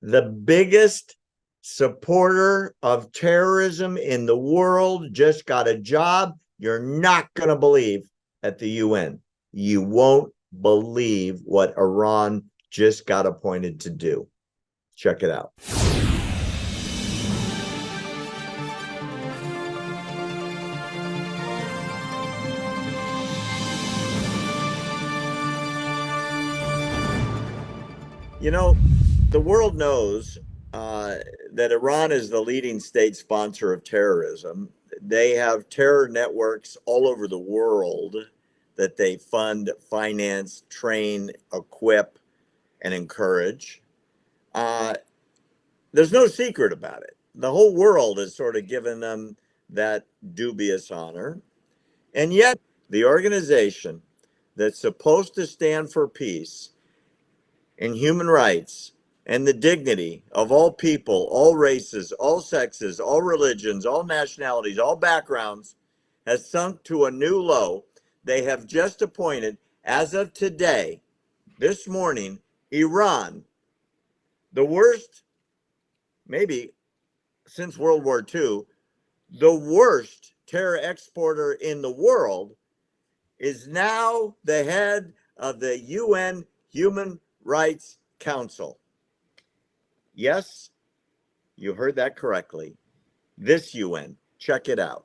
the biggest supporter of terrorism in the world, just got a job. You're not going to believe at the UN. You won't believe what Iran just got appointed to do. Check it out. You know, the world knows that Iran is the leading state sponsor of terrorism. They have terror networks all over the world that they fund, finance, train, equip, and encourage. There's no secret about it. The whole world has sort of given them that dubious honor. And yet, the organization that's supposed to stand for peace and human rights and the dignity of all people, all races, all sexes, all religions, all nationalities, all backgrounds, has sunk to a new low. They have just appointed, as of today, this morning, Iran, the worst, maybe since World War II, the worst terror exporter in the world, is now the head of the UN Human Rights Council. Yes, you heard that correctly. This UN. Check it out.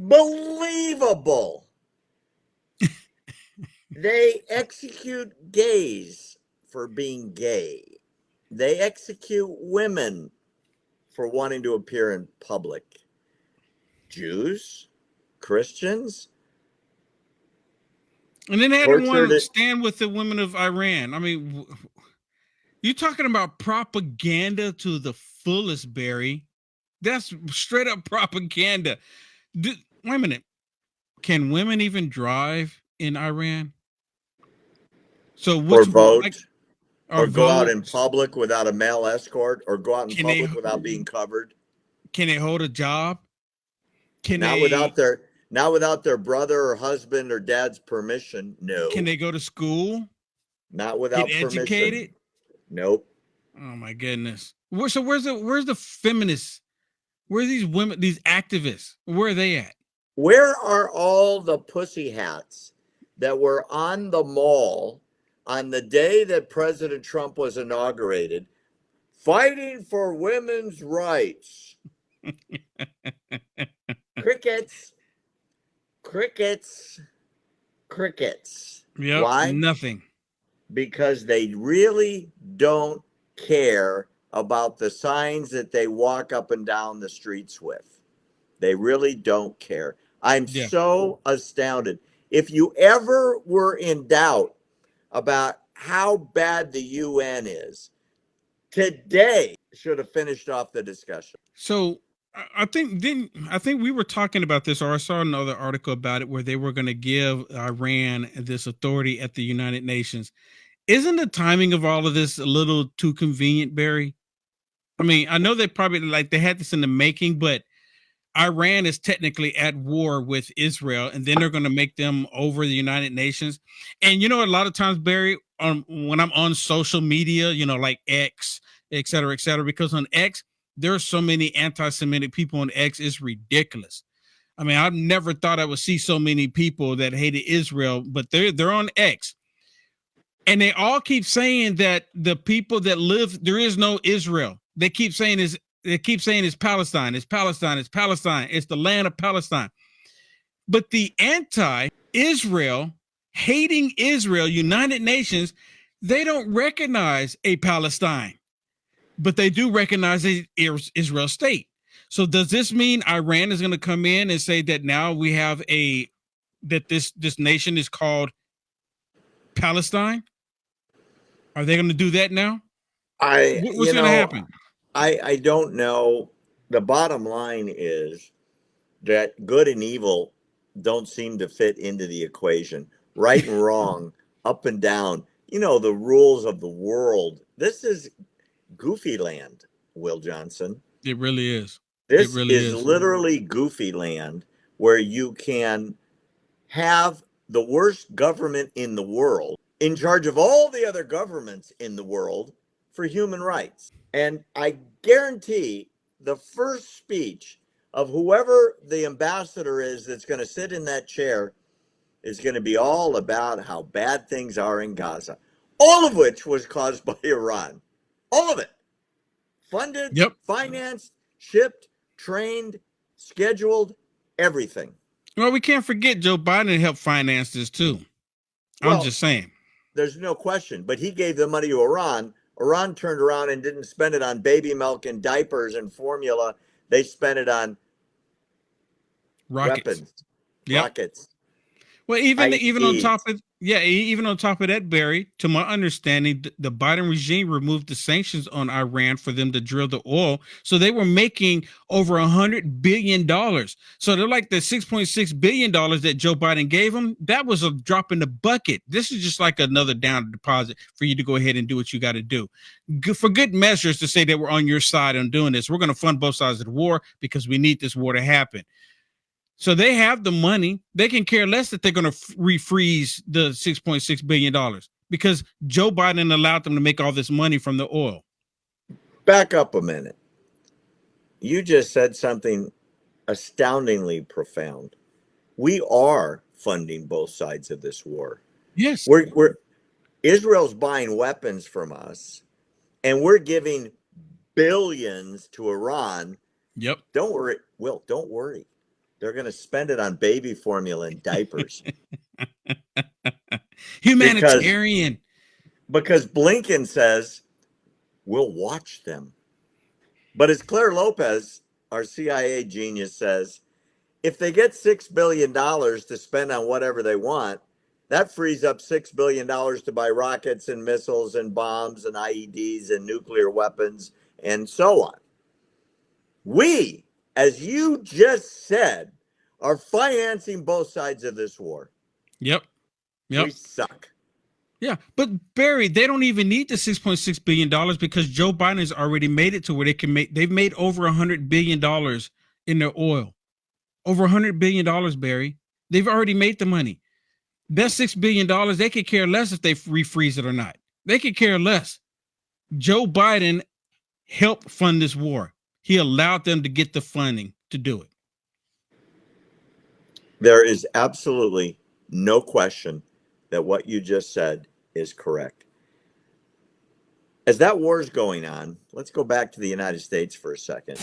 Unbelievable. They execute gays for being gay. They execute women for wanting to appear in public. Jews, Christians. And then they had to want to stand with the women of Iran. I mean, you're talking about propaganda to the fullest, Barry. That's straight up propaganda. Wait a minute. Can women even drive in Iran? So or vote, or go out in public without a male escort, or go out in public without being covered? Can they hold a job? Without their brother or husband or dad's permission? No. Can they go to school? Not without permission. Educated? Nope. Oh my goodness. So where's the feminists? Where are these women, these activists? Where are they at? Where are all the pussy hats that were on the mall on the day that President Trump was inaugurated, fighting for women's rights? Crickets. Yep, why? Nothing. Because they really don't care about the signs that they walk up and down the streets with. They really don't care. I'm so astounded. If you ever were in doubt about how bad the UN is, today should have finished off the discussion. So I think we were talking about this, or I saw another article about it, where they were going to give Iran this authority at the United Nations. Isn't the timing of all of this a little too convenient, Barry? I mean, I know they probably they had this in the making, but Iran is technically at war with Israel, and then they're going to make them over the United Nations. And, a lot of times, Barry, when I'm on social media, like X, et cetera, because on X, there are so many anti-Semitic people on X, it's ridiculous. I mean, I've never thought I would see so many people that hated Israel, but they're on X. And they all keep saying that the people that live, there is no Israel. They keep saying They keep saying it's Palestine, it's Palestine, it's Palestine, it's the land of Palestine. But the anti-Israel, hating Israel, United Nations, they don't recognize a Palestine, but they do recognize a Israel state. So does this mean Iran is going to come in and say that now we have that this nation is called Palestine? Are they going to do that now? What's going to happen? I don't know. The bottom line is that good and evil don't seem to fit into the equation. Right and wrong, up and down. The rules of the world. This is goofy land, Will Johnson. It really is. This is literally goofy land where you can have the worst government in the world in charge of all the other governments in the world for human rights. And I guarantee the first speech of whoever the ambassador is that's going to sit in that chair is going to be all about how bad things are in Gaza, all of which was caused by Iran. All of it. Funded, financed, shipped, trained, scheduled, everything. Well, we can't forget Joe Biden helped finance this too. I'm just saying. There's no question. But he gave the money to Iran. Iran turned around and didn't spend it on baby milk and diapers and formula. They spent it on weapons, rockets. Well, even on top of that, Barry, to my understanding, the Biden regime removed the sanctions on Iran for them to drill the oil. So they were making over $100 billion. So they're like the $6.6 billion that Joe Biden gave them. That was a drop in the bucket. This is just like another down deposit for you to go ahead and do what you got to do. For good measures to say that we're on your side on doing this. We're going to fund both sides of the war because we need this war to happen. So they have the money. They can care less that they're going to refreeze the $6.6 billion because Joe Biden allowed them to make all this money from the oil. Back up a minute. You just said something astoundingly profound. We are funding both sides of this war. Yes. Israel's buying weapons from us, and we're giving billions to Iran. Yep. Don't worry, Will, don't worry. They're going to spend it on baby formula and diapers. Humanitarian. Because Blinken says, we'll watch them. But as Claire Lopez, our CIA genius, says, if they get $6 billion to spend on whatever they want, that frees up $6 billion to buy rockets and missiles and bombs and IEDs and nuclear weapons and so on. We, as you just said, are financing both sides of this war. Yep. We suck. Yeah, but Barry, they don't even need the $6.6 billion because Joe Biden has already made it to where they've made over $100 billion in their oil. Over $100 billion, Barry. They've already made the money. That $6 billion, they could care less if they refreeze it or not. They could care less. Joe Biden helped fund this war. He allowed them to get the funding to do it. There is absolutely no question that what you just said is correct. As that war is going on, let's go back to the United States for a second.